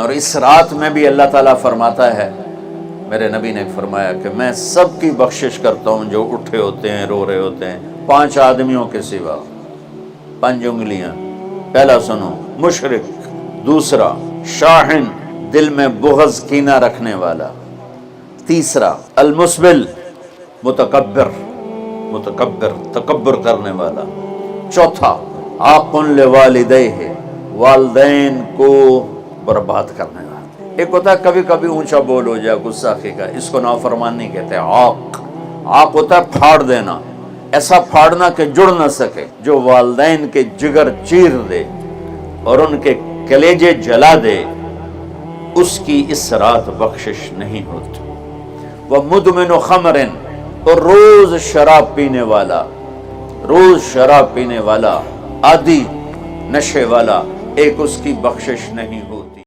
और इस रात में भी अल्लाह ताला फरमाता है, मेरे नबी ने फरमाया कि मैं सबकी बख्शिश करता हूँ जो उठे होते हैं, रो रहे होते हैं, 5 आदमियों के सिवा। 5 उंगलियां। पहला सुनो, मुशरिक। दूसरा, शाहिन, दिल में बुग़्ज़ कीना रखने वाला। तीसरा, अलमुस्बिल, मुतकब्बिर, तकब्बुर करने वाला। चौथा, आक़ुन लिवालिदैहि, वालिदैन को बर्बाद करने वाला। एक होता है कभी कभी ऊंचा बोल हो जाए, गुस्सा का, इसको नाफरमानी कहते हैं। आक होता है फाड़ देना, ऐसा फाड़ना कि जुड़ ना सके, जो वालिदैन के जिगर चीर दे और उनके कलेजे जला दे, उसकी इस रात बख्शिश नहीं होती। वह मुदमिन खमरिन, और रोज शराब पीने वाला, आदि नशे वाला, एक उसकी बख्शिश नहीं होती।